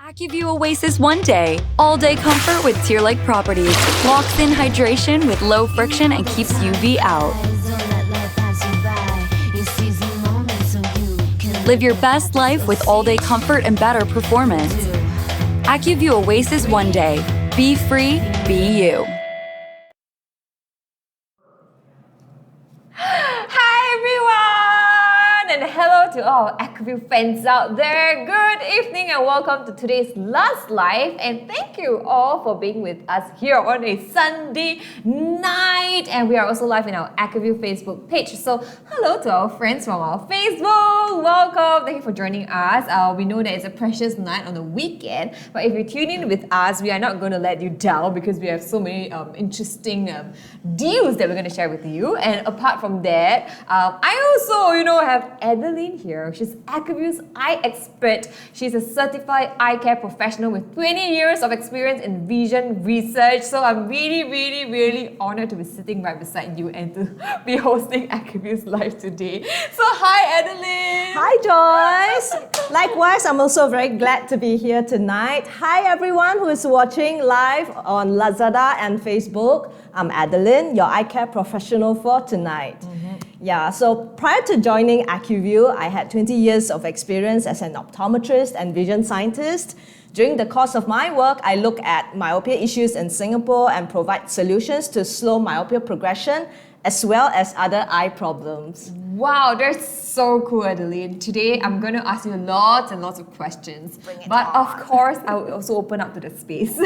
ACUVUE OASYS One Day. All-day comfort with tear-like properties. Locks in hydration with low friction and keeps UV out. Live your best life with all-day comfort and better performance. ACUVUE OASYS One Day. Be free, be you. And hello to all ACUVUE fans out there. Good evening and welcome to today's LazLive. And thank you all for being with us here on a Sunday night. And we are also live in our ACUVUE Facebook page. So hello to our friends from our Facebook. Welcome. Thank you for joining us. We know that it's a precious night on the weekend. But if you tune in with us, we are not going to let you down because we have so many interesting deals that we're going to share with you. And apart from that, I also, have Adeline here. She's ACUVUE's eye expert. She's a certified eye care professional with 20 years of experience in vision research. So I'm really honored to be sitting right beside you and to be hosting ACUVUE's live today. So hi Adeline! Hi Joyce! Likewise, I'm also very glad to be here tonight. Hi everyone who is watching live on Lazada and Facebook. I'm Adeline, your eye care professional for tonight. Yeah, so prior to joining ACUVUE, I had 20 years of experience as an optometrist and vision scientist. During the course of my work, I look at myopia issues in Singapore and provide solutions to slow myopia progression as well as other eye problems. Wow, that's so cool, Adeline. Today, I'm going to ask you lots and lots of questions. But of course, I will also open up to the space.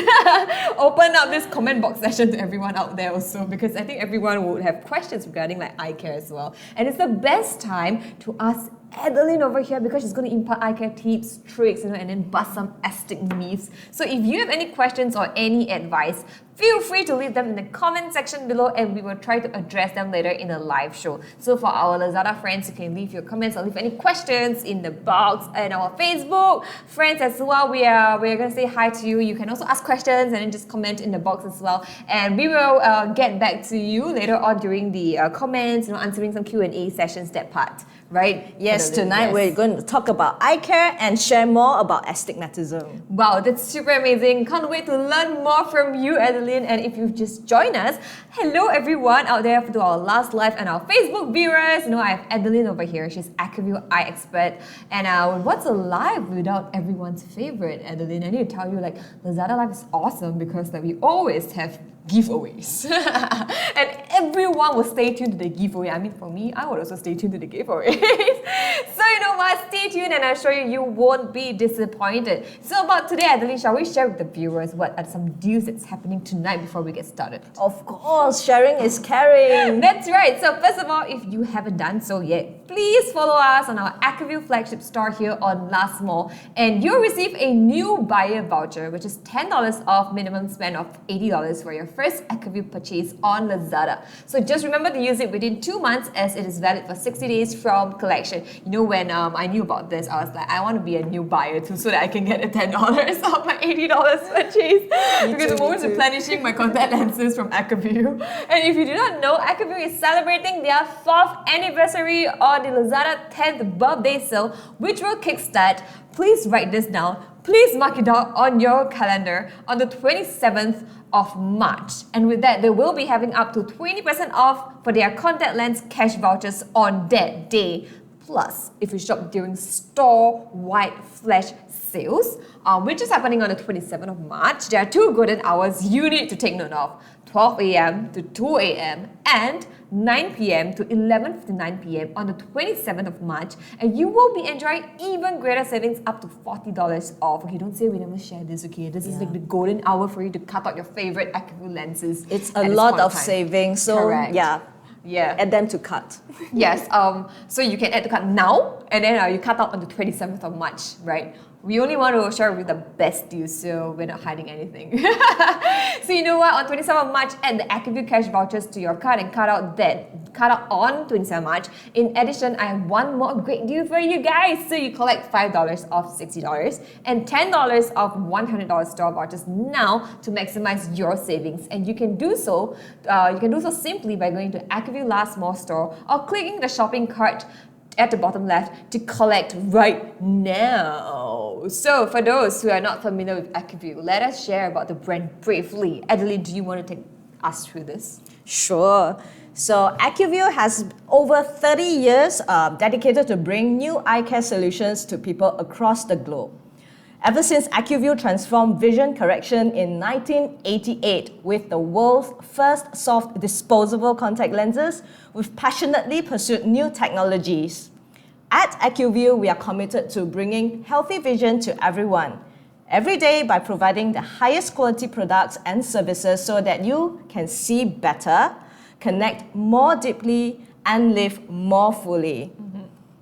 Open up this comment box session to everyone out there also, because I think everyone would have questions regarding eye care as well. And it's the best time to ask Adeline over here because she's going to impart eye care tips, tricks, and then bust some astig myths. So if you have any questions or any advice, feel free to leave them in the comment section below and we will try to address them later in a live show. So for our Lazada friends, you can leave your comments or leave any questions in the box, and our Facebook friends as well. We're going to say hi to you. You can also ask questions and then just comment in the box as well. And we will get back to you later on during the comments, answering some Q&A sessions, that part. Right? Yes, tonight we're going to talk about eye care and share more about astigmatism. Wow, that's super amazing. Can't wait to learn more from you, Adeline. And if you've just joined us, hello everyone out there to our LazLive and our Facebook viewers. I have Adeline over here. She's ACUVUE eye expert. And what's a live without everyone's favorite, Adeline? I need to tell you, Lazada Live is awesome because we always have giveaways. And everyone will stay tuned to the giveaway. I mean, for me, I would also stay tuned to the giveaway. So you know what? Stay tuned and I'll show you, you won't be disappointed. So about today, Adeline, shall we share with the viewers what are some deals that's happening tonight before we get started? Of course, sharing is caring. That's right. So first of all, if you haven't done so yet, please follow us on our ACUVUE flagship store here on Last Mall, and you'll receive a new buyer voucher, which is $10 off minimum spend of $80 for your first ACUVUE purchase on Lazada. So just remember to use it within 2 months as it is valid for 60 days from collection. When I knew about this, I was like, I want to be a new buyer too so that I can get the $10 off my $80 purchase. Because I'm always replenishing my contact lenses from ACUVUE. And if you do not know, ACUVUE is celebrating their 4th anniversary on the Lazada 10th birthday sale, which will kickstart. Please write this down. Please mark it down on your calendar on the 27th of March. And with that, they will be having up to 20% off for their contact lens cash vouchers on that day. Plus, if you shop during store-wide flash sales, which is happening on the 27th of March, there are 2 golden hours you need to take note of: 12 a.m. to 2 a.m. and 9 p.m. to 11:59 p.m. on the 27th of March, and you will be enjoying even greater savings up to $40 off. Okay, don't say we never share this, okay? This is the golden hour for you to cut out your favorite ACUVUE lenses. It's a lot of savings, so correct. Yeah, add them to cart. Yes, so you can add to cart now, and then you cut out on the 27th of March, right? We only want to share with the best deals, so we're not hiding anything. So you know what? On 27th of March, add the ACUVUE cash vouchers to your card and cut out on 27th March. In addition, I have one more great deal for you guys. So you collect $5 off $60 and $10 off $100 store vouchers now to maximize your savings. And you can do so. simply by going to ACUVUE Last Mall store or clicking the shopping cart at the bottom left to collect right now. So for those who are not familiar with ACUVUE, let us share about the brand briefly. Adeline, do you want to take us through this? Sure. So ACUVUE has over 30 years dedicated to bring new eye care solutions to people across the globe. Ever since ACUVUE transformed vision correction in 1988 with the world's first soft disposable contact lenses, we've passionately pursued new technologies. At ACUVUE, we are committed to bringing healthy vision to everyone, every day by providing the highest quality products and services so that you can see better, connect more deeply, and live more fully.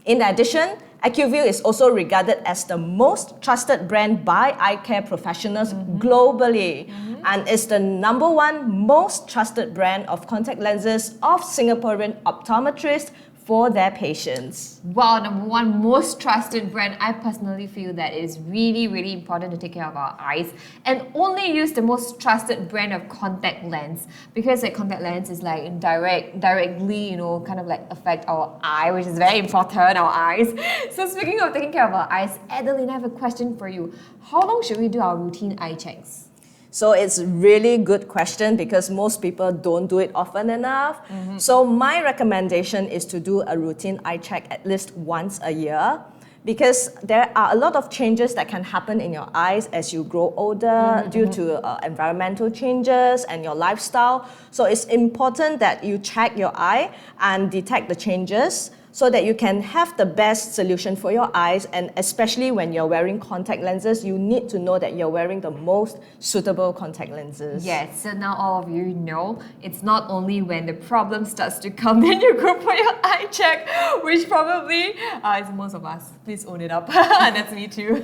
In addition, ACUVUE is also regarded as the most trusted brand by eye care professionals globally, and is the #1 most trusted brand of contact lenses of Singaporean optometrists for their patients. Wow, #1 most trusted brand. I personally feel that it's really, really important to take care of our eyes and only use the most trusted brand of contact lens, because like contact lens is like directly, kind of like affect our eye, which is very important, our eyes. So speaking of taking care of our eyes, Adeline, I have a question for you. How long should we do our routine eye checks? So it's a really good question because most people don't do it often enough. So my recommendation is to do a routine eye check at least once a year, because there are a lot of changes that can happen in your eyes as you grow older due to environmental changes and your lifestyle. So it's important that you check your eye and detect the changes so that you can have the best solution for your eyes. And especially when you're wearing contact lenses, you need to know that you're wearing the most suitable contact lenses. Yes, so now all of you know, it's not only when the problem starts to come then you go for your eye check, which probably is most of us. Please own it up. That's me too.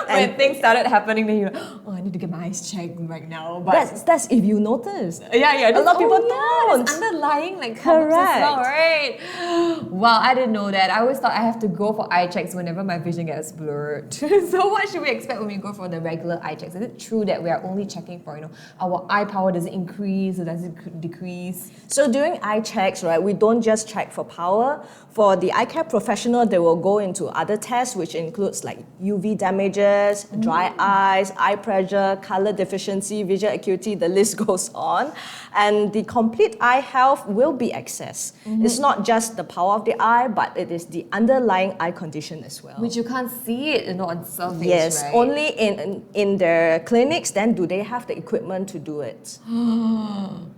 When things started happening, then you're like, oh, I need to get my eyes checked right now. But That's if you notice. yeah, A lot of people don't. don't. It's underlying like problems as well, right? Wow, I didn't know that. I always thought I have to go for eye checks whenever my vision gets blurred. So what should we expect when we go for the regular eye checks? Is it true that we are only checking for, our eye power, does it increase or does it decrease? So during eye checks, right, we don't just check for power. For the eye care professional, they will go into other tests, which includes like UV damages, dry eyes, eye pressure, color deficiency, visual acuity, the list goes on. And the complete eye health will be assessed. It's not just the power of the eye, but it is the underlying eye condition as well. Which you can't see it, on surface, Yes, right? only in their clinics, then do they have the equipment to do it.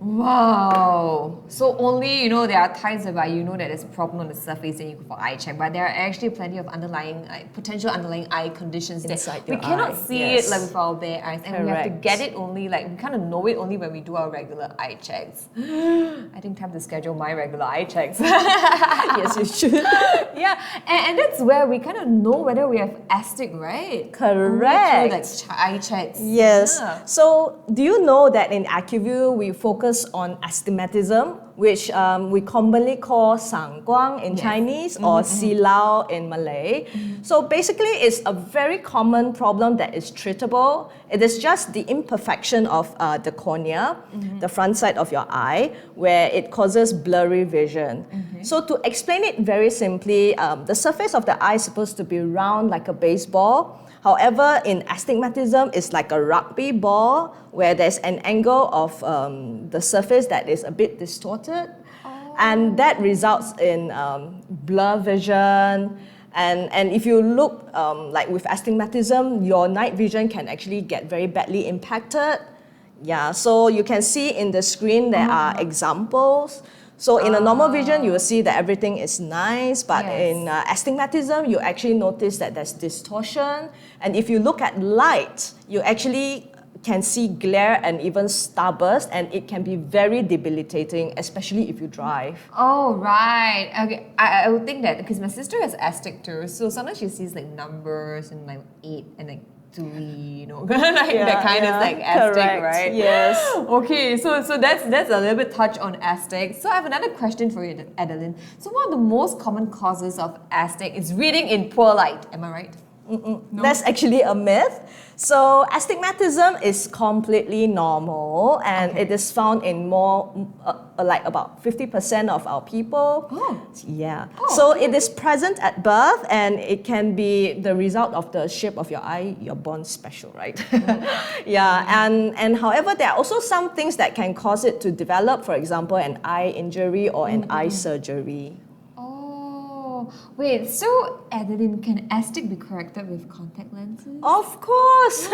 Wow. So only, there are times whereby you know that there's a problem on the surface and you go for eye check, but there are actually plenty of potential underlying eye conditions Inside that we your cannot eye, see yes. it like with our bare eyes, and we have to Correct. get it only, we kind of know it only when we do our regular eye checks. I think time to schedule my regular eye checks. Yes, you should. Yeah, and that's where we kind of know whether we have astig, right? Correct. Only through eye checks. Yes. Yeah. So, do you know that in ACUVUE we focus on astigmatism, which we commonly call 散光 in Chinese or silau in Malay. So basically, it's a very common problem that is treatable. It is just the imperfection of the cornea, the front side of your eye, where it causes blurry vision. So to explain it very simply, the surface of the eye is supposed to be round like a baseball. However, in astigmatism, it's like a rugby ball where there's an angle of the surface that is a bit distorted. And that results in blur vision. And if you look like with astigmatism, your night vision can actually get very badly impacted. Yeah, so you can see in the screen there are examples. So in a normal vision, you will see that everything is nice, but in astigmatism, you actually notice that there's distortion. And if you look at light, you actually can see glare and even starburst, and it can be very debilitating, especially if you drive. Oh, right. Okay, I would think that because my sister has astig too, so sometimes she sees like numbers and like 8 and like 3, that kind is like astig, correct. right? Yes. Okay, so that's a little bit touch on astig. So I have another question for you, Adeline. So one of the most common causes of astig is reading in poor light. Am I right? No? That's actually a myth. So astigmatism is completely normal, and it is found in more, like about 50% of our people. Oh. Yeah. Oh, So okay. it is present at birth, and it can be the result of the shape of your eye. You're born special, right? Yeah. And however, there are also some things that can cause it to develop. For example, an eye injury or an eye surgery. Oh, wait, so Adeline, can astig be corrected with contact lenses? Of course.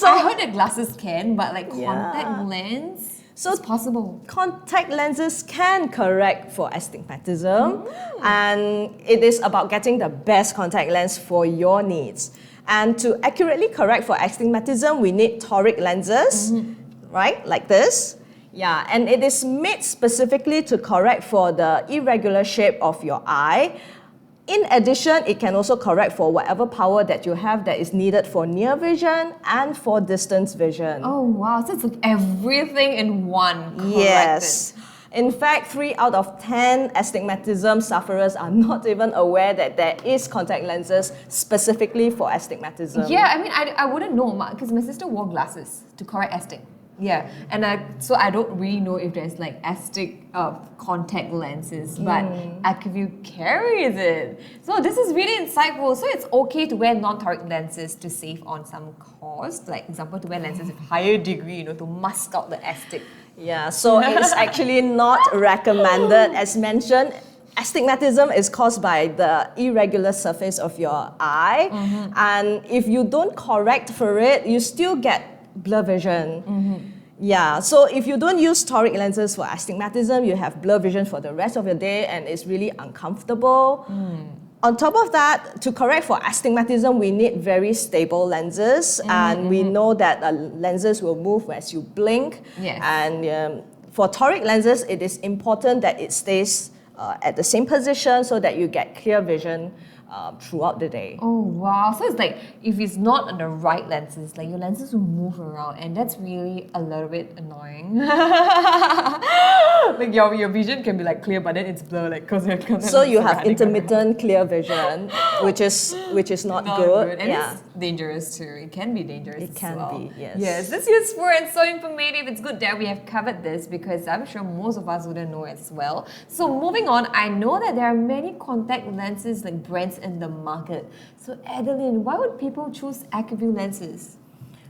So I heard that glasses can, but like Yeah. contact lens, So- it's possible. contact lenses can correct for astigmatism, and it is about getting the best contact lens for your needs. And to accurately correct for astigmatism, we need toric lenses, right? Like this. Yeah, and it is made specifically to correct for the irregular shape of your eye. In addition, it can also correct for whatever power that you have that is needed for near vision and for distance vision. Oh wow, so it's like everything in one. Corrected. Yes. In fact, 3 out of 10 astigmatism sufferers are not even aware that there is contact lenses specifically for astigmatism. Yeah, I mean, I wouldn't know because my sister wore glasses to correct astig. Yeah, and so I don't really know if there's like astig contact lenses, but ACUVUE carries it. So this is really insightful. So it's okay to wear non-toric lenses to save on some cost, like example to wear lenses with higher degree, to mask out the astig. Yeah, so it's actually not recommended. As mentioned, astigmatism is caused by the irregular surface of your eye, and if you don't correct for it, you still get blur vision. Yeah, so if you don't use toric lenses for astigmatism, you have blur vision for the rest of your day, and it's really uncomfortable. On top of that, to correct for astigmatism, we need very stable lenses, and we know that lenses will move as you blink. Yes. And for toric lenses, it is important that it stays at the same position so that you get clear vision throughout the day. Oh wow! So it's like if it's not on the right lenses, like your lenses will move around, and that's really a little bit annoying. Like your vision can be like clear, but then it's blur, like because your So you have intermittent clear vision, which is not good. And Yeah. it's dangerous too. It can be dangerous. It as can well. be, yes. Yes, this is useful and so informative. It's good that we have covered this because I'm sure most of us wouldn't know as well. So moving on, I know that there are many contact lenses like brands in the market. So Adeline, why would people choose ACUVUE lenses?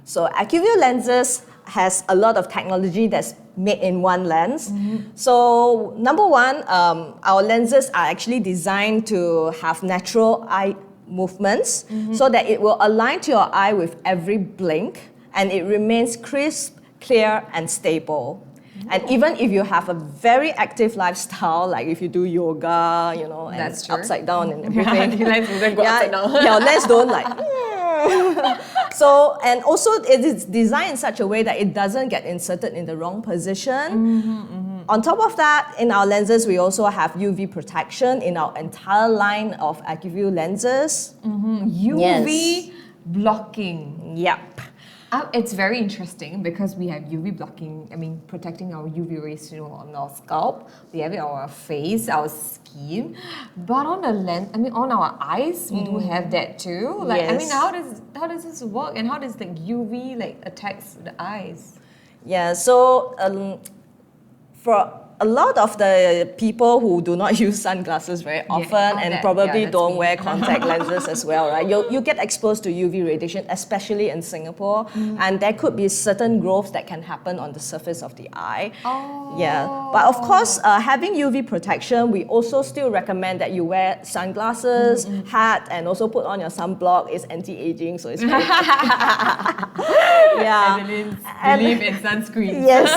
So ACUVUE lenses has a lot of technology that's made in one lens. So number one, our lenses are actually designed to have natural eye movements so that it will align to your eye with every blink, and it remains crisp, clear, and stable. And even if you have a very active lifestyle, like if you do yoga, and That's true. upside down and everything, Your lens doesn't go upside down. your lens don't like. So, and also it is designed in such a way that it doesn't get inserted in the wrong position. On top of that, in our lenses, we also have UV protection in our entire line of ACUVUE lenses. UV blocking. Yep. It's very interesting because we have UV blocking, protecting our UV rays, on our scalp. We have it on our face, our skin. But on the lens, on our eyes, we do have that too. Like, Yes. how does this work? And how does UV attacks the eyes? Yeah, so for a lot of the people who do not use sunglasses very often and probably that's don't me. wear contact lenses as well, right? You get exposed to UV radiation, especially in Singapore, and there could be certain growths that can happen on the surface of the eye. Oh. Yeah, but of course, having UV protection, we also still recommend that you wear sunglasses, hat, and also put on your sunblock. It's anti-aging, so it's very yeah. Adeline's And- believe in sunscreen. Yes,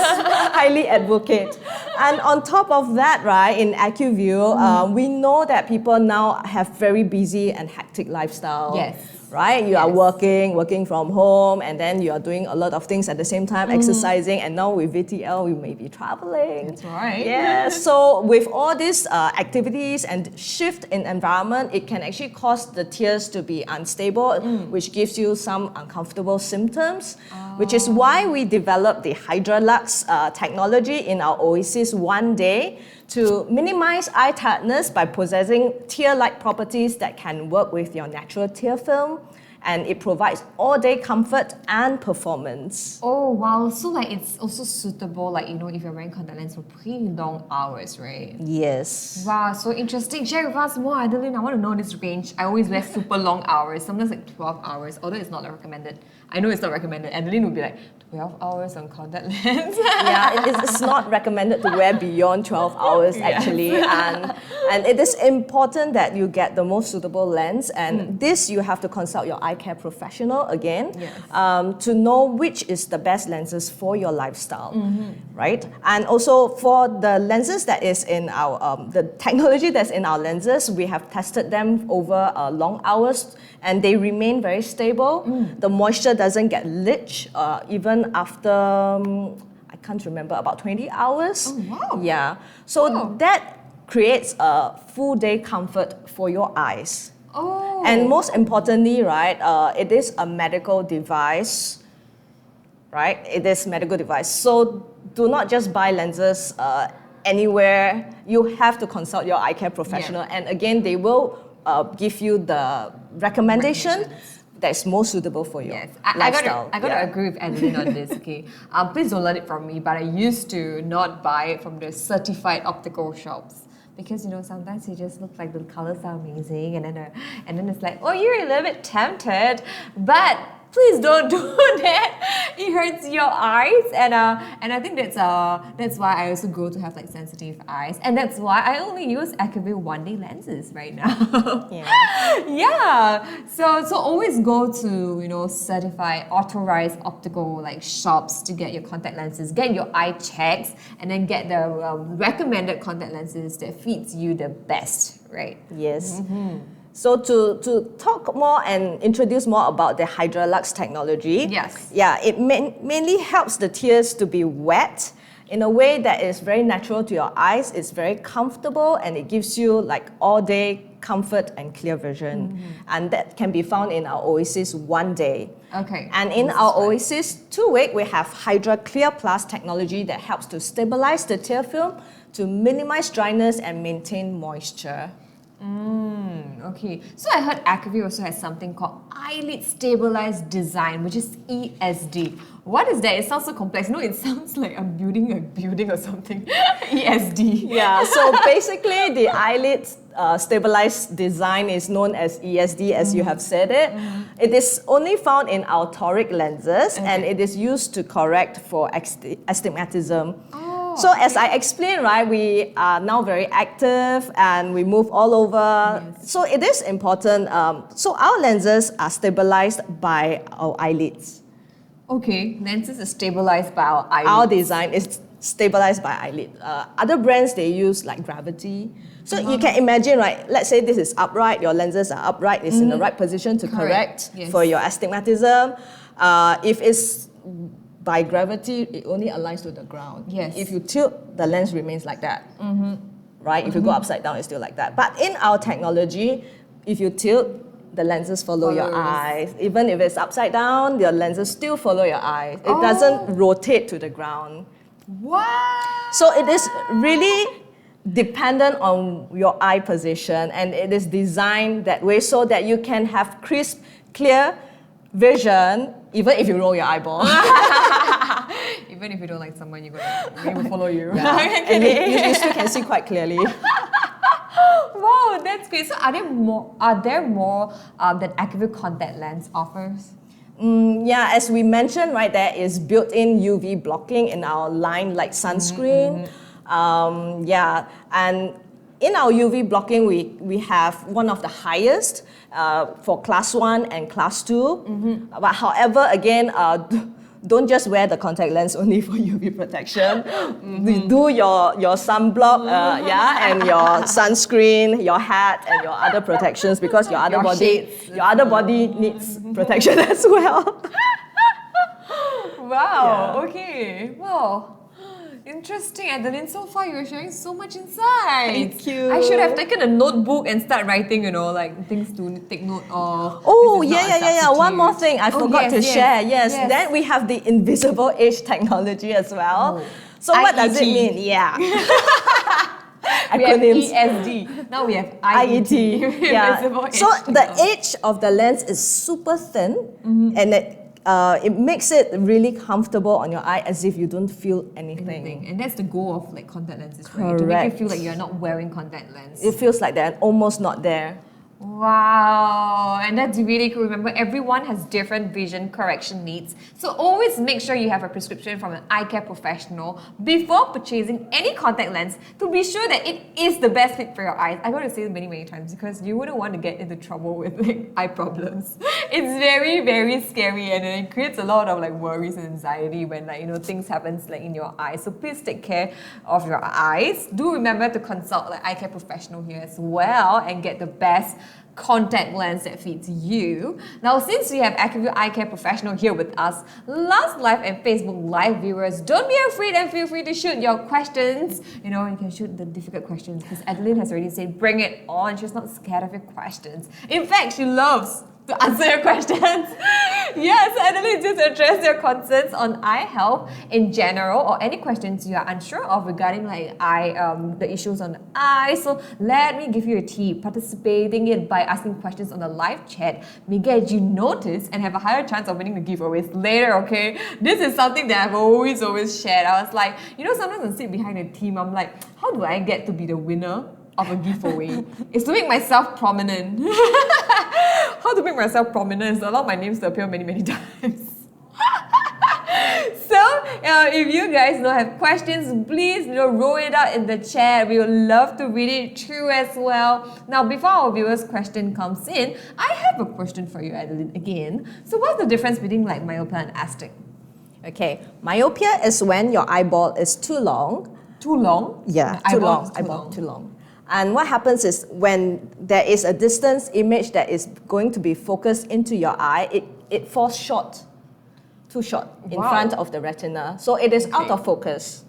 highly advocate. And on top of that, right, in ACUVUE, we know that people now have very busy and hectic lifestyle. Yes. Right? You are Yes. working from home, and then you are doing a lot of things at the same time, exercising, and now with VTL, we may be traveling. That's right. Yeah, so with all these activities and shift in environment, it can actually cause the tears to be unstable, which gives you some uncomfortable symptoms, which is why we developed the HydraLux technology in our OASYS 1 day to minimize eye tiredness by possessing tear-like properties that can work with your natural tear film, and it provides all-day comfort and performance. Oh wow, so like it's also suitable like if you're wearing contact lens for pretty long hours, right? Yes. Wow, so interesting. Share with us more, Adeline. I want to know this range. I always wear super long hours, sometimes like 12 hours, although it's not recommended. I know it's not recommended. Adeline would be like, 12 hours on contact lens. Yeah, it's not recommended to wear beyond 12 hours actually. And it is important that you get the most suitable lens, and this you have to consult your eye care professional again to know which is the best lenses for your lifestyle, right? And also for the lenses that is in our, the technology that's in our lenses, we have tested them over long hours and they remain very stable. The moisture doesn't get leached even after, I can't remember, about 20 hours. Oh, wow. Yeah. So that creates a full day comfort for your eyes. Oh. And most importantly, right, it is a medical device, right? It is a medical device. So do not just buy lenses anywhere. You have to consult your eye care professional. And again, they will give you the recommendation that's most suitable for your lifestyle. I gotta agree with Adeline on this, okay? Please don't learn it from me, but I used to not buy it from the certified optical shops. Because sometimes it just looks like the colors are amazing, and then it's like, oh, you're a little bit tempted, but please don't do that. It hurts your eyes, and I think that's why I also grow to have like sensitive eyes, and that's why I only use ACUVUE one-day lenses right now. Yeah. So always go to certified, authorized optical like shops to get your contact lenses, get your eye checks, and then get the recommended contact lenses that fits you the best, right? Yes. So to talk more and introduce more about the Hydrolux technology, it mainly helps the tears to be wet in a way that is very natural to your eyes. It's very comfortable and it gives you like all day comfort and clear vision. And that can be found in our OASYS one day. Okay. And in our OASYS 2-week, we have Hydra Clear Plus technology that helps to stabilize the tear film, to minimize dryness and maintain moisture. Okay, so I heard ACUVUE also has something called Eyelid Stabilized Design, which is ESD. What is that? It sounds so complex. No, it sounds like I'm building a building or something. ESD. Yeah, so basically the eyelid stabilized design is known as ESD, as you have said it. It is only found in our toric lenses and it is used to correct for astigmatism. So as I explained, right, we are now very active and we move all over. So it is important. So our lenses are stabilized by our eyelids. Okay, lenses are stabilized by our eyelids. Our design is stabilized by eyelid. Other brands, they use like gravity. So you can imagine, right, let's say this is upright, your lenses are upright, it's in the right position to correct for your astigmatism. If it's by gravity, it only aligns to the ground. If you tilt, the lens remains like that. Right? If you go upside down, it's still like that. But in our technology, if you tilt, the lenses follow your eyes. Even if it's upside down, your lenses still follow your eyes. It doesn't rotate to the ground. What? So it is really dependent on your eye position, and it is designed that way so that you can have crisp, clear vision even if you roll your eyeball. Even if you don't like someone, they will follow you. And you still can see quite clearly. Wow, that's great. So are there more that ACUVUE contact lens offers? Yeah, as we mentioned, right, there is built-in UV blocking in our line like sunscreen. And in our UV blocking, we have one of the highest for class 1 and class 2. But however, again, don't just wear the contact lens only for UV protection. Do your sunblock, and your sunscreen, your hat, and your other protections, because your other body needs protection as well. Wow. Okay. Wow. Interesting, Adeline. So far, you're sharing so much insight. Thank you. I should have taken a notebook and start writing, like things to take note of. Oh, yeah. One more thing I forgot to share. Yes. Then we have the invisible age technology as well. So what does it mean? Yeah. We have acronyms. ESD. Now we have IET. IET. Yeah. Invisible So edge the technology. edge of the lens is super thin, and it makes it really comfortable on your eye as if you don't feel anything. And that's the goal of like contact lenses, right? To make you Correct. feel like you're not wearing contact lens. It feels like they're almost not there. Wow, and that's really cool. Remember, everyone has different vision correction needs. So always make sure you have a prescription from an eye care professional before purchasing any contact lens to be sure that it is the best fit for your eyes. I got to say it many, many times because you wouldn't want to get into trouble with like eye problems. It's very, very scary, and it creates a lot of like worries and anxiety when like things happens like in your eyes. So please take care of your eyes. Do remember to consult like eye care professional here as well and get the best contact lens that fits you. Now, since we have ACUVUE Eye Care Professional here with us, LazLive and Facebook Live viewers, don't be afraid and feel free to shoot your questions. You can shoot the difficult questions because Adeline has already said, bring it on. She's not scared of your questions. In fact, she loves to answer your questions. Yes, Adeline, just address your concerns on eye health in general or any questions you are unsure of regarding like the issues on the eye. So let me give you a tip. Participating in by asking questions on the live chat may get you noticed and have a higher chance of winning the giveaways later, okay? This is something that I've always shared. I was like, sometimes I sit behind a team, I'm like, how do I get to be the winner of a giveaway? Is to make myself prominent. How to make myself prominent is to allow my names to appear many, many times. So, if you guys have questions, please roll it out in the chat. We would love to read it through as well. Now, before our viewers' question comes in, I have a question for you, Adeline, again. So, what's the difference between like myopia and astig? Okay, myopia is when your eyeball is too long. Too long? Yeah, My too eyeball long. is Eyeball too long. And what happens is when there is a distance image that is going to be focused into your eye, it falls short, too short in Wow. front of the retina. So it is out of focus.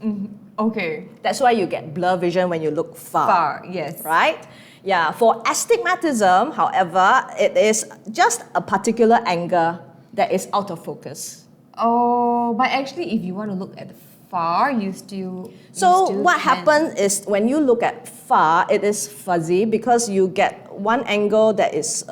Okay. That's why you get blur vision when you look far. Far, yes. Right? Yeah, for astigmatism, however, it is just a particular angle that is out of focus. Oh, but actually, if you want to look at far, you still. So what happens is when you look at far, it is fuzzy because you get one angle that is,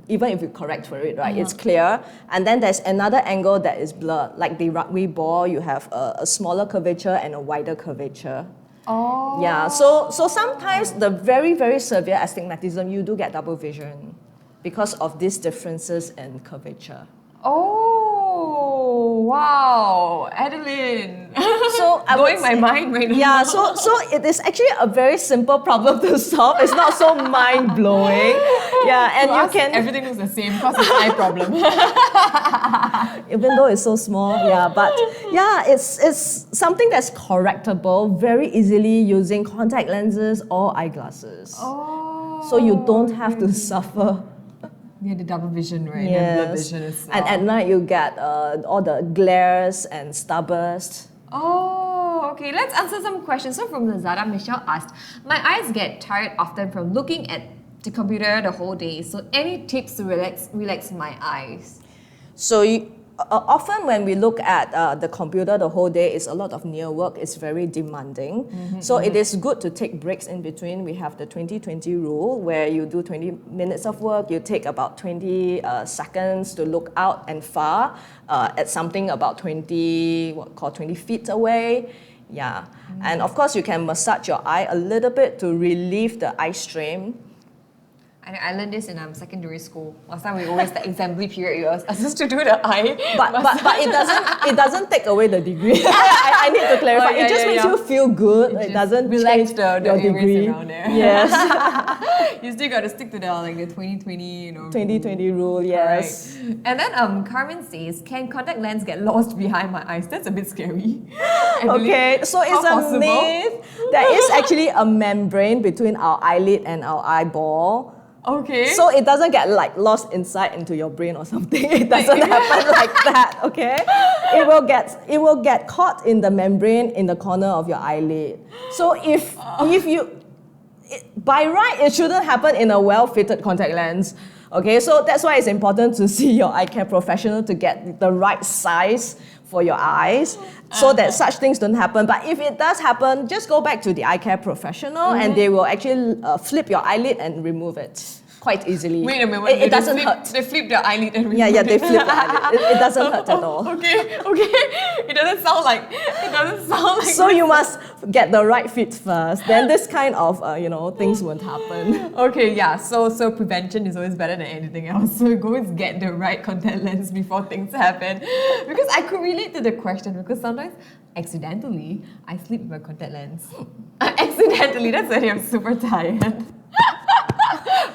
even if you correct for it, right, it's clear. And then there's another angle that is blurred. Like the rugby ball, you have a smaller curvature and a wider curvature. Oh. Yeah, so sometimes the very, very severe astigmatism, you do get double vision because of these differences in curvature. Oh, wow. Adeline. So I blowing would my say- mind right now. Yeah, so it is actually a very simple problem to solve. It's not so mind blowing. Yeah, and To you us, can everything looks the same because it's eye problem. even though it's so small, yeah, but yeah, it's something that's correctable very easily using contact lenses or eyeglasses. Oh. So you don't have to suffer. Yeah, the double vision, right? And blur vision as well. And at night you get all the glares and starburst. Oh, okay. Let's answer some questions. So from Lazada, Michelle asked, my eyes get tired often from looking at the computer the whole day. So any tips to relax my eyes? So often when we look at the computer the whole day, it's a lot of near work, it's very demanding. So it is good to take breaks in between. We have the 20-20 rule where you do 20 minutes of work, you take about 20 seconds to look out and far at something about 20 feet away. Yeah, and of course you can massage your eye a little bit to relieve the eye strain. I learned this in secondary school. Last time we always the assembly period, you asked us to do the eye. But it doesn't take away the degree. I need to clarify. Oh, yeah, it just yeah, makes yeah. you feel good. It just doesn't relax change the your areas degree. around there. Yes. You still got to stick to the 2020, 2020 rule. Yes. Right. And then Carmen says, can contact lens get lost behind my eyes? That's a bit scary. Okay, so How it's a possible? myth. There is actually a membrane between our eyelid and our eyeball. Okay. So it doesn't get like lost inside into your brain or something. It doesn't happen like that, okay? It will get caught in the membrane in the corner of your eyelid. So if you by right, it shouldn't happen in a well-fitted contact lens. Okay, so that's why it's important to see your eye care professional to get the right size for your eyes so that such things don't happen. But if it does happen, just go back to the eye care professional and they will actually flip your eyelid and remove it quite easily. Wait a minute. It doesn't hurt. They flip the eyelid and remove Yeah, it. they flip the eyelid. It doesn't hurt at all. Okay. It doesn't sound like. So you must get the right fit first. Then this kind of things won't happen. Okay, yeah. So prevention is always better than anything else. So go and get the right contact lens before things happen. Because I could relate to the question because sometimes accidentally I sleep with my contact lens. Accidentally, that's when I'm super tired.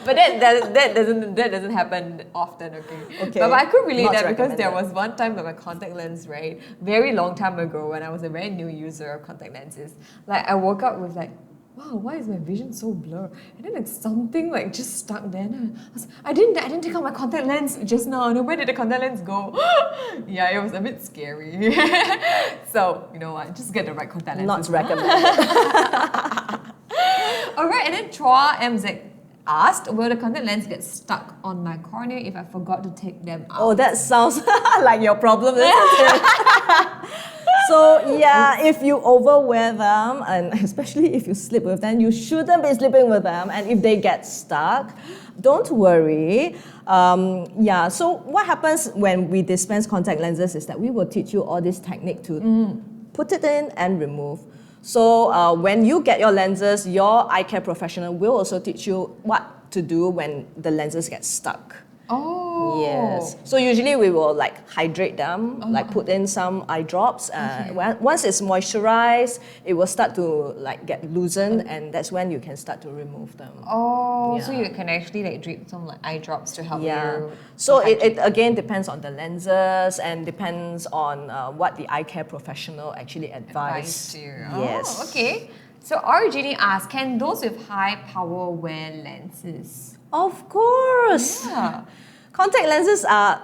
But that doesn't happen often, okay? But I could relate Not that because there recommended. was one time with my contact lens, right? Very long time ago when I was a very new user of contact lenses. Like I woke up with like, wow, why is my vision so blurred? And then like something like just stuck there. And I didn't take out my contact lens just now. No, where did the contact lens go? Yeah, it was a bit scary. So, you know what, just get the right contact lens. Not recommended. Alright, and then Chua MZ asked, will the contact lens get stuck on my cornea if I forgot to take them out? Oh, that sounds like your problem, isn't it? So yeah, if you overwear them, and especially if you sleep with them, you shouldn't be sleeping with them. And if they get stuck, don't worry. So what happens when we dispense contact lenses is that we will teach you all this technique to put it in and remove. So when you get your lenses, your eye care professional will also teach you what to do when the lenses get stuck. Oh. Yes. So usually we will like hydrate them, like put in some eye drops. Once it's moisturized, it will start to like get loosened, and that's when you can start to remove them. Oh, so Yeah. you can actually like drip some like eye drops to help Yeah. you. So it again depends on the lenses and depends on what the eye care professional actually advise. you. Yes. Oh, okay. So Arjini asked, can those with high power wear lenses? Of course. Yeah. Contact lenses are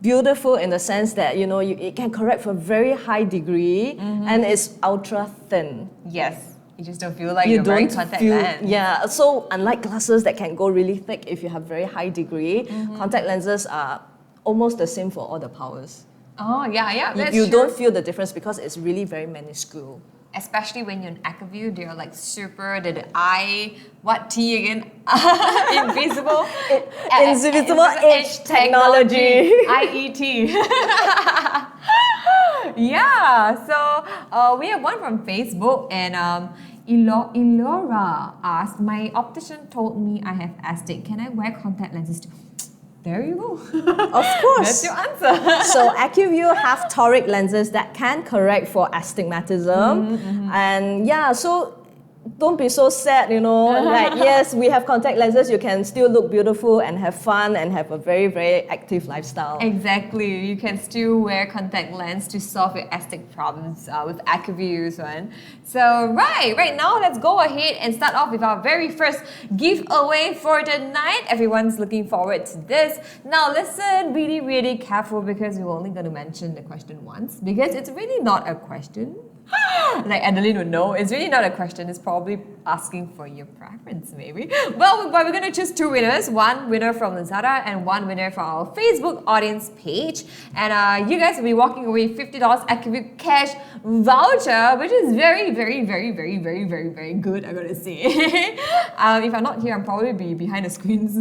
beautiful in the sense that it can correct for a very high degree and it's ultra thin. Yes. You just don't feel like You you're wearing don't contact feel lens. Yeah. So unlike glasses that can go really thick if you have very high degree, contact lenses are almost the same for all the powers. Oh, yeah, that's You true. don't feel the difference because it's really very minuscule. Especially when you're in ACUVUE, they're like super, the eye, what T again? Invisible? Invisible Edge Technology. IET. Yeah, so we have one from Facebook and Ilora asked, my optician told me I have astig. Can I wear contact lenses too? There you go. Of course. That's your answer. So ACUVUE have toric lenses that can correct for astigmatism. And yeah, so don't be so sad, like yes, we have contact lenses, you can still look beautiful and have fun and have a very, very active lifestyle. Exactly. You can still wear contact lens to solve your astig problems with ACUVUE's one. So right now let's go ahead and start off with our very first giveaway for the night. Everyone's looking forward to this. Now listen really, really careful because we're only going to mention the question once because it's really not a question. Like Adeline would know, it's really not a question, it's probably asking for your preference maybe. Well, but we're going to choose two winners, one winner from Lazada and one winner from our Facebook audience page. And you guys will be walking away with $50 ACUVUE cash voucher, which is very, very, very, very, very, very, very good, I gotta say. If I'm not here, I'll probably be behind the screens